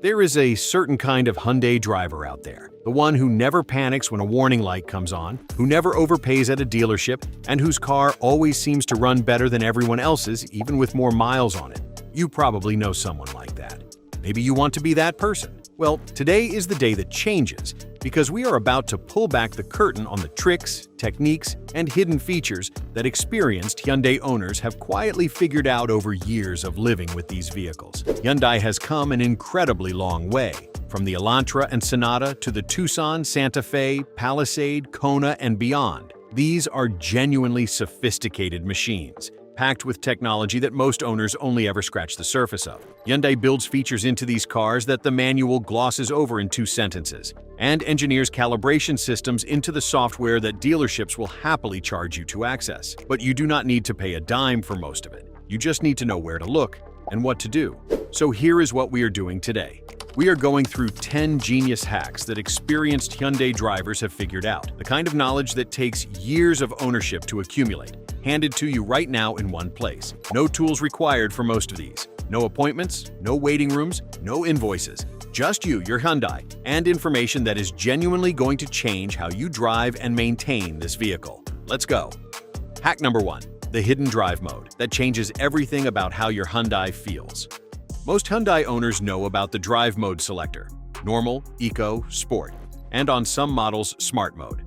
There is a certain kind of Hyundai driver out there, the one who never panics when a warning light comes on, who never overpays at a dealership, and whose car always seems to run better than everyone else's, even with more miles on it. You probably know someone like that. Maybe you want to be that person. Well, today is the day that changes, because we are about to pull back the curtain on the tricks, techniques, and hidden features that experienced Hyundai owners have quietly figured out over years of living with these vehicles. Hyundai has come an incredibly long way, from the Elantra and Sonata to the Tucson, Santa Fe, Palisade, Kona, and beyond. These are genuinely sophisticated machines, packed with technology that most owners only ever scratch the surface of. Hyundai builds features into these cars that the manual glosses over in 2 sentences, and engineers calibration systems into the software that dealerships will happily charge you to access. But you do not need to pay a dime for most of it. You just need to know where to look and what to do. So here is what we are doing today. We are going through 10 genius hacks that experienced Hyundai drivers have figured out, the kind of knowledge that takes years of ownership to accumulate, handed to you right now in one place. No tools required for most of these. No appointments, no waiting rooms, no invoices. Just you, your Hyundai, and information that is genuinely going to change how you drive and maintain this vehicle. Let's go. Hack number 1. The hidden drive mode that changes everything about how your Hyundai feels. Most Hyundai owners know about the drive mode selector: normal, eco, sport, and on some models, smart mode.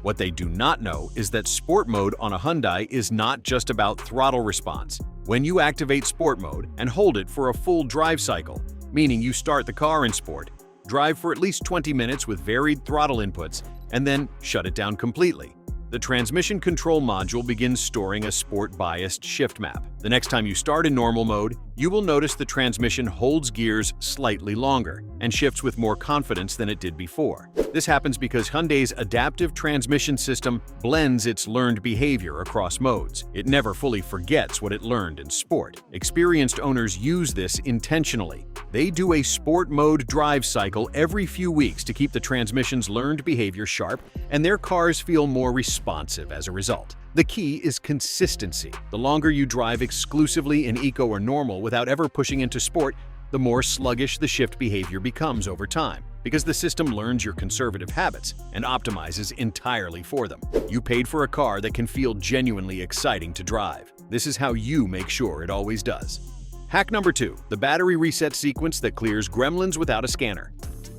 What they do not know is that sport mode on a Hyundai is not just about throttle response. When you activate sport mode and hold it for a full drive cycle, meaning you start the car in sport, drive for at least 20 minutes with varied throttle inputs, and then shut it down completely, the transmission control module begins storing a sport-biased shift map. The next time you start in normal mode, you will notice the transmission holds gears slightly longer and shifts with more confidence than it did before. This happens because Hyundai's adaptive transmission system blends its learned behavior across modes. It never fully forgets what it learned in sport. Experienced owners use this intentionally. They do a sport mode drive cycle every few weeks to keep the transmission's learned behavior sharp, and their cars feel more responsive as a result. The key is consistency. The longer you drive exclusively in eco or normal without ever pushing into sport, the more sluggish the shift behavior becomes over time, because the system learns your conservative habits and optimizes entirely for them. You paid for a car that can feel genuinely exciting to drive. This is how you make sure it always does. Hack number 2. The battery reset sequence that clears gremlins without a scanner.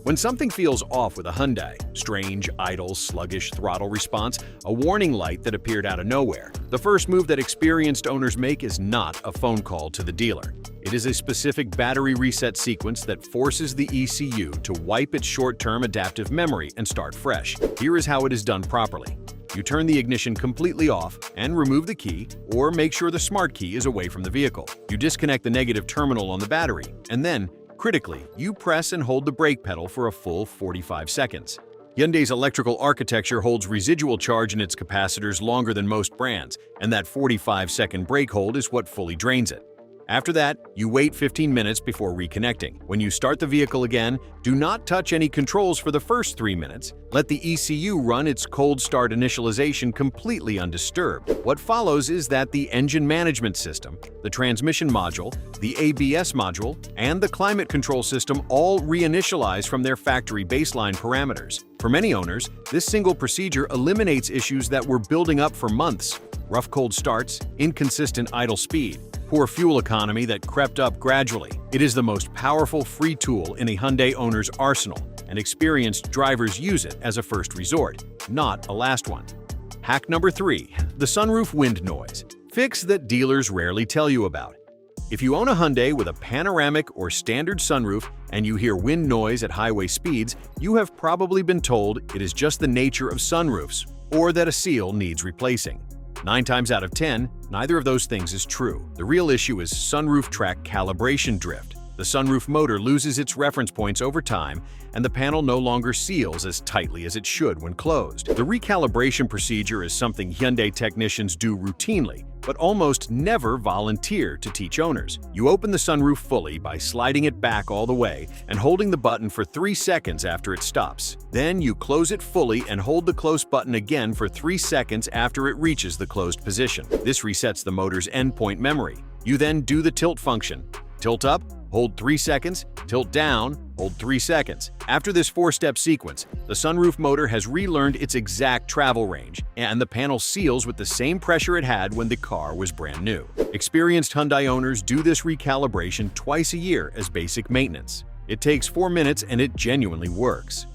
When something feels off with a Hyundai, strange, idle, sluggish throttle response, a warning light that appeared out of nowhere, the first move that experienced owners make is not a phone call to the dealer. It is a specific battery reset sequence that forces the ECU to wipe its short-term adaptive memory and start fresh. Here is how it is done properly. You turn the ignition completely off and remove the key, or make sure the smart key is away from the vehicle. You disconnect the negative terminal on the battery, and then, critically, you press and hold the brake pedal for a full 45 seconds. Hyundai's electrical architecture holds residual charge in its capacitors longer than most brands, and that 45-second brake hold is what fully drains it. After that, you wait 15 minutes before reconnecting. When you start the vehicle again, do not touch any controls for the first 3 minutes. Let the ECU run its cold start initialization completely undisturbed. What follows is that the engine management system, the transmission module, the ABS module, and the climate control system all reinitialize from their factory baseline parameters. For many owners, this single procedure eliminates issues that were building up for months: rough cold starts, inconsistent idle speed, poor fuel economy that crept up gradually. It is the most powerful free tool in a Hyundai owner's arsenal, and experienced drivers use it as a first resort, not a last one. Hack number 3. The sunroof wind noise. Fix that dealers rarely tell you about. If you own a Hyundai with a panoramic or standard sunroof and you hear wind noise at highway speeds, you have probably been told it is just the nature of sunroofs, or that a seal needs replacing. 9 times out of 10, neither of those things is true. The real issue is sunroof track calibration drift. The sunroof motor loses its reference points over time, and the panel no longer seals as tightly as it should when closed. The recalibration procedure is something Hyundai technicians do routinely, but almost never volunteer to teach owners. You open the sunroof fully by sliding it back all the way and holding the button for 3 seconds after it stops. Then you close it fully and hold the close button again for 3 seconds after it reaches the closed position. This resets the motor's endpoint memory. You then do the tilt function. Tilt up, hold 3 seconds, tilt down, Hold 3 seconds. After this 4-step sequence, the sunroof motor has relearned its exact travel range, and the panel seals with the same pressure it had when the car was brand new. Experienced Hyundai owners do this recalibration twice a year as basic maintenance. It takes 4 minutes and it genuinely works.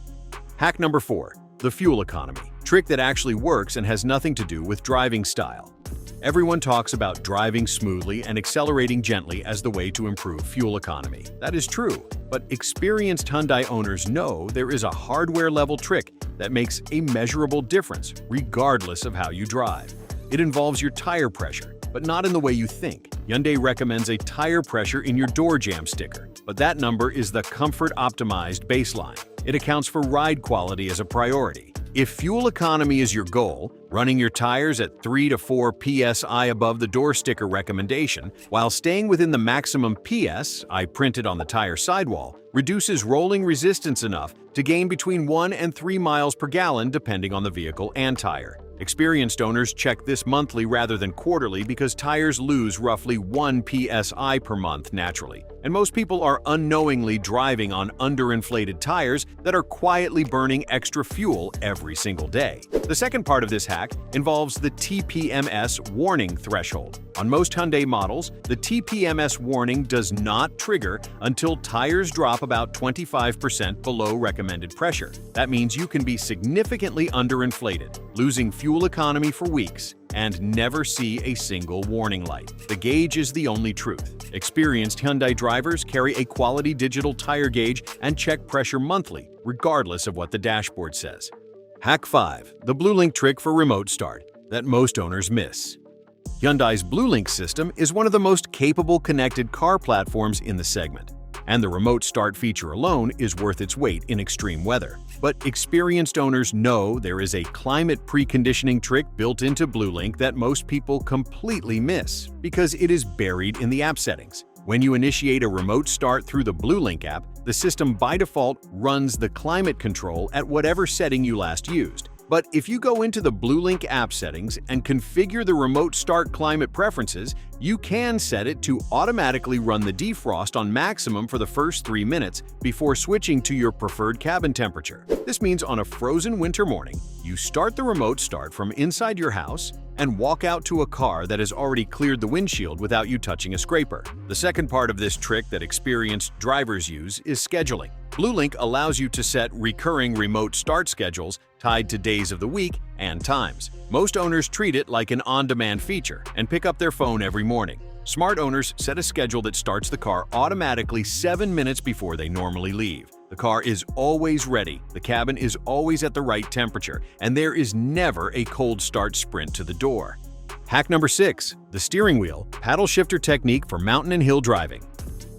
Hack number 4. The fuel economy. Trick that actually works and has nothing to do with driving style. Everyone talks about driving smoothly and accelerating gently as the way to improve fuel economy. That is true, but experienced Hyundai owners know there is a hardware-level trick that makes a measurable difference regardless of how you drive. It involves your tire pressure, but not in the way you think. Hyundai recommends a tire pressure in your door jamb sticker, but that number is the comfort-optimized baseline. It accounts for ride quality as a priority. If fuel economy is your goal, running your tires at 3 to 4 psi above the door sticker recommendation while staying within the maximum psi printed on the tire sidewall reduces rolling resistance enough to gain between 1 and 3 miles per gallon depending on the vehicle and tire. Experienced owners check this monthly rather than quarterly because tires lose roughly 1 psi per month naturally, and most people are unknowingly driving on underinflated tires that are quietly burning extra fuel every single day. The second part of this hack involves the TPMS warning threshold. On most Hyundai models, the TPMS warning does not trigger until tires drop about 25% below recommended pressure. That means you can be significantly underinflated, losing fuel economy for weeks, and never see a single warning light. The gauge is the only truth. Experienced Hyundai drivers carry a quality digital tire gauge and check pressure monthly, regardless of what the dashboard says. Hack 5. The BlueLink trick for remote start that most owners miss. Hyundai's BlueLink system is one of the most capable connected car platforms in the segment, and the remote start feature alone is worth its weight in extreme weather. But experienced owners know there is a climate preconditioning trick built into BlueLink that most people completely miss because it is buried in the app settings. When you initiate a remote start through the BlueLink app, the system by default runs the climate control at whatever setting you last used. But if you go into the BlueLink app settings and configure the remote start climate preferences, you can set it to automatically run the defrost on maximum for the first 3 minutes before switching to your preferred cabin temperature. This means on a frozen winter morning, you start the remote start from inside your house and walk out to a car that has already cleared the windshield without you touching a scraper. The second part of this trick that experienced drivers use is scheduling. BlueLink allows you to set recurring remote start schedules tied to days of the week and times. Most owners treat it like an on-demand feature and pick up their phone every morning. Smart owners set a schedule that starts the car automatically 7 minutes before they normally leave. The car is always ready, the cabin is always at the right temperature, and there is never a cold start sprint to the door. Hack number 6. The steering wheel paddle shifter technique for mountain and hill driving.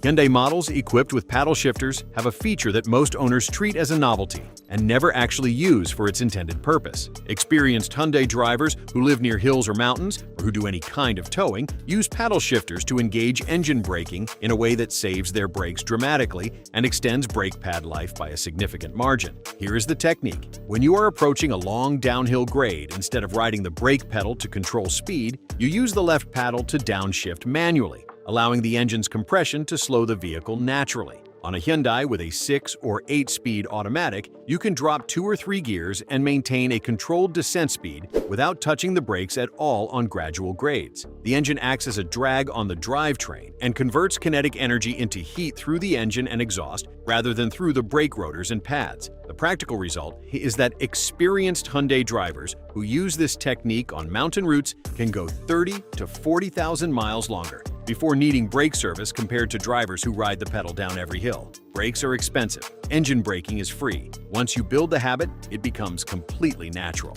Hyundai models equipped with paddle shifters have a feature that most owners treat as a novelty and never actually use for its intended purpose. Experienced Hyundai drivers who live near hills or mountains, or who do any kind of towing, use paddle shifters to engage engine braking in a way that saves their brakes dramatically and extends brake pad life by a significant margin. Here is the technique. When you are approaching a long downhill grade, instead of riding the brake pedal to control speed, you use the left paddle to downshift manually, allowing the engine's compression to slow the vehicle naturally. On a Hyundai with a 6 or 8-speed automatic, you can drop 2 or 3 gears and maintain a controlled descent speed without touching the brakes at all on gradual grades. The engine acts as a drag on the drivetrain and converts kinetic energy into heat through the engine and exhaust rather than through the brake rotors and pads. The practical result is that experienced Hyundai drivers who use this technique on mountain routes can go 30 to 40,000 miles longer before needing brake service compared to drivers who ride the pedal down every hill. Brakes are expensive. Engine braking is free. Once you build the habit, it becomes completely natural.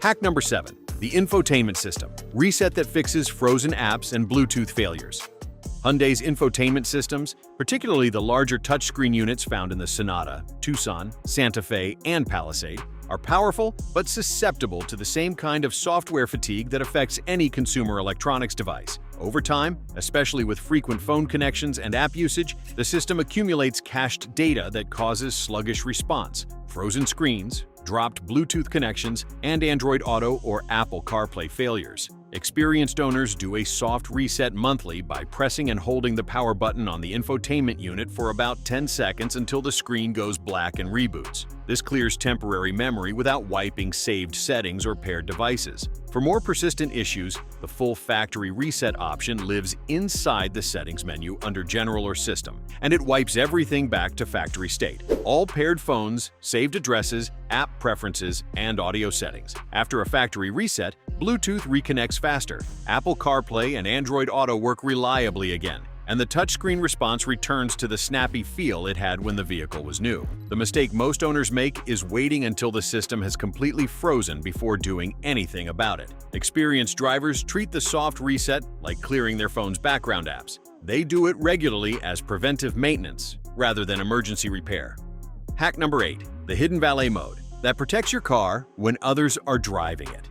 Hack number 7. The infotainment system. Reset that fixes frozen apps and Bluetooth failures. Hyundai's infotainment systems, particularly the larger touchscreen units found in the Sonata, Tucson, Santa Fe, and Palisade, are powerful but susceptible to the same kind of software fatigue that affects any consumer electronics device. Over time, especially with frequent phone connections and app usage, the system accumulates cached data that causes sluggish response, frozen screens, dropped Bluetooth connections, and Android Auto or Apple CarPlay failures. Experienced owners do a soft reset monthly by pressing and holding the power button on the infotainment unit for about 10 seconds until the screen goes black and reboots. This clears temporary memory without wiping saved settings or paired devices. For more persistent issues, the full factory reset option lives inside the settings menu under General or System, and it wipes everything back to factory state. All paired phones, saved addresses, app preferences, and audio settings. After a factory reset, Bluetooth reconnects faster, Apple CarPlay and Android Auto work reliably again, and the touchscreen response returns to the snappy feel it had when the vehicle was new. The mistake most owners make is waiting until the system has completely frozen before doing anything about it. Experienced drivers treat the soft reset like clearing their phone's background apps. They do it regularly as preventive maintenance rather than emergency repair. Hack number 8. The hidden valet mode that protects your car when others are driving it.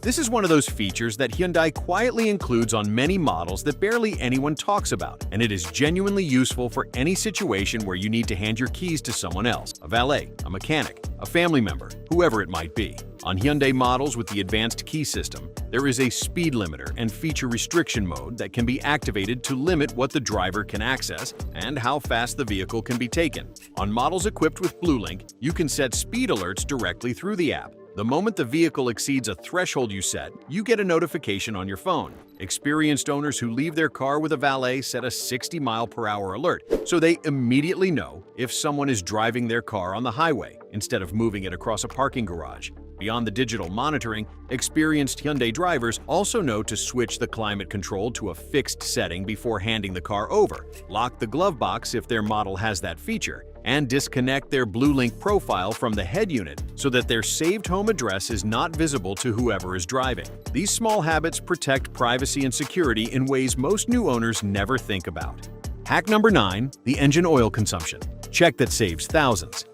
This is one of those features that Hyundai quietly includes on many models that barely anyone talks about, and it is genuinely useful for any situation where you need to hand your keys to someone else, a valet, a mechanic, a family member, whoever it might be. On Hyundai models with the advanced key system, there is a speed limiter and feature restriction mode that can be activated to limit what the driver can access and how fast the vehicle can be taken. On models equipped with BlueLink, you can set speed alerts directly through the app. The moment the vehicle exceeds a threshold you set, you get a notification on your phone. Experienced owners who leave their car with a valet set a 60-mile-per-hour alert, so they immediately know if someone is driving their car on the highway instead of moving it across a parking garage. Beyond the digital monitoring, experienced Hyundai drivers also know to switch the climate control to a fixed setting before handing the car over, lock the glove box if their model has that feature, and disconnect their BlueLink profile from the head unit so that their saved home address is not visible to whoever is driving. These small habits protect privacy and security in ways most new owners never think about. Hack number 9. The engine oil consumption. Check that saves thousands.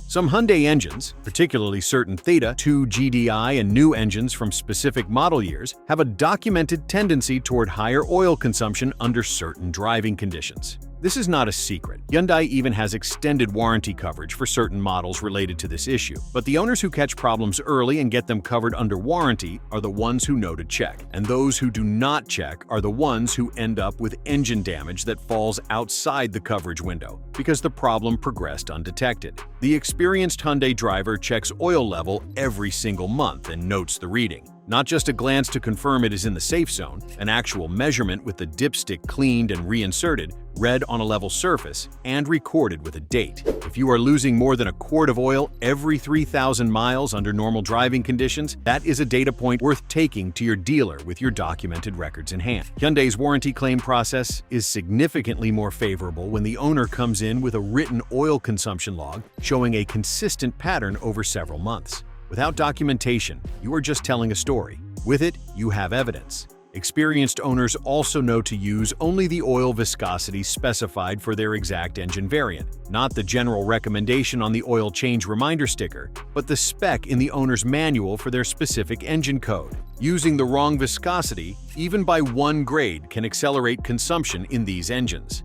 Some Hyundai engines, particularly certain Theta 2 GDI and new engines from specific model years, have a documented tendency toward higher oil consumption under certain driving conditions. This is not a secret. Hyundai even has extended warranty coverage for certain models related to this issue. But the owners who catch problems early and get them covered under warranty are the ones who know to check. And those who do not check are the ones who end up with engine damage that falls outside the coverage window because the problem progressed undetected. The experienced Hyundai driver checks oil level every single month and notes the reading. Not just a glance to confirm it is in the safe zone, an actual measurement with the dipstick cleaned and reinserted, read on a level surface, and recorded with a date. If you are losing more than a quart of oil every 3,000 miles under normal driving conditions, that is a data point worth taking to your dealer with your documented records in hand. Hyundai's warranty claim process is significantly more favorable when the owner comes in with a written oil consumption log showing a consistent pattern over several months. Without documentation, you are just telling a story. With it, you have evidence. Experienced owners also know to use only the oil viscosity specified for their exact engine variant, not the general recommendation on the oil change reminder sticker, but the spec in the owner's manual for their specific engine code. Using the wrong viscosity, even by 1 grade, can accelerate consumption in these engines.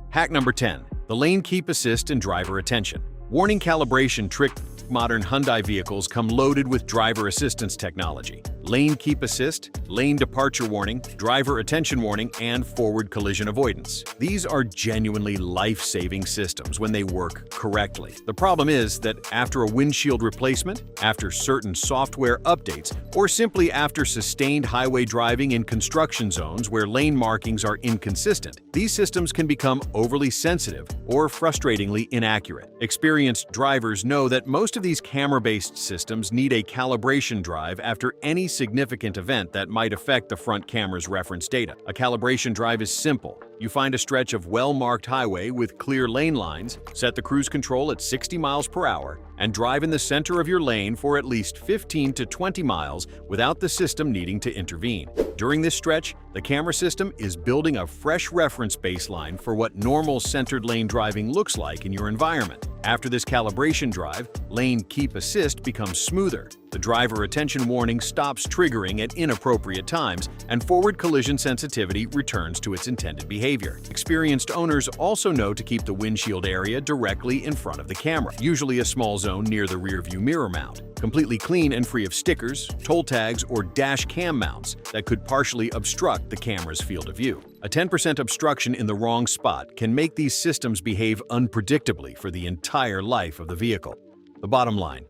Hack number 10. The lane keep assist and driver attention. Warning calibration trick. Modern Hyundai vehicles come loaded with driver assistance technology. Lane keep assist, lane departure warning, driver attention warning, and forward collision avoidance. These are genuinely life-saving systems when they work correctly. The problem is that after a windshield replacement, after certain software updates, or simply after sustained highway driving in construction zones where lane markings are inconsistent, these systems can become overly sensitive or frustratingly inaccurate. Experienced drivers know that most of these camera-based systems need a calibration drive after any significant event that might affect the front camera's reference data. A calibration drive is simple. You find a stretch of well-marked highway with clear lane lines, set the cruise control at 60 miles per hour, and drive in the center of your lane for at least 15 to 20 miles without the system needing to intervene. During this stretch, the camera system is building a fresh reference baseline for what normal centered lane driving looks like in your environment. After this calibration drive, lane keep assist becomes smoother. The driver attention warning stops triggering at inappropriate times, and forward collision sensitivity returns to its intended behavior. Experienced owners also know to keep the windshield area directly in front of the camera, usually a small zone near the rearview mirror mount. Completely clean and free of stickers, toll tags, or dash cam mounts that could partially obstruct the camera's field of view. A 10% obstruction in the wrong spot can make these systems behave unpredictably for the entire life of the vehicle. The bottom line: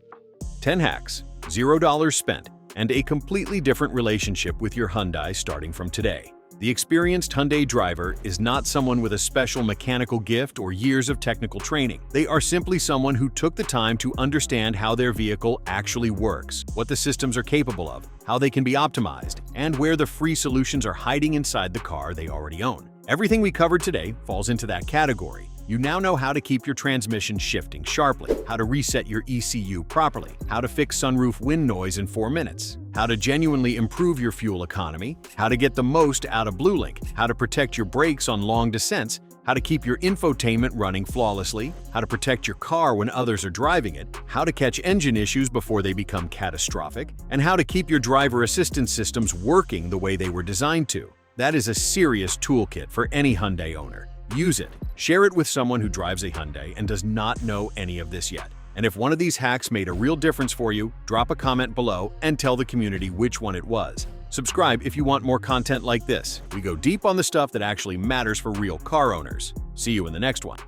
10 hacks, $0 spent, and a completely different relationship with your Hyundai starting from today. The experienced Hyundai driver is not someone with a special mechanical gift or years of technical training. They are simply someone who took the time to understand how their vehicle actually works, what the systems are capable of, how they can be optimized, and where the free solutions are hiding inside the car they already own. Everything we covered today falls into that category. You now know how to keep your transmission shifting sharply, how to reset your ECU properly, how to fix sunroof wind noise in 4 minutes, how to genuinely improve your fuel economy, how to get the most out of BlueLink, how to protect your brakes on long descents, how to keep your infotainment running flawlessly, how to protect your car when others are driving it, how to catch engine issues before they become catastrophic, and how to keep your driver assistance systems working the way they were designed to. That is a serious toolkit for any Hyundai owner. Use it. Share it with someone who drives a Hyundai and does not know any of this yet. And if one of these hacks made a real difference for you, drop a comment below and tell the community which one it was. Subscribe if you want more content like this. We go deep on the stuff that actually matters for real car owners. See you in the next one.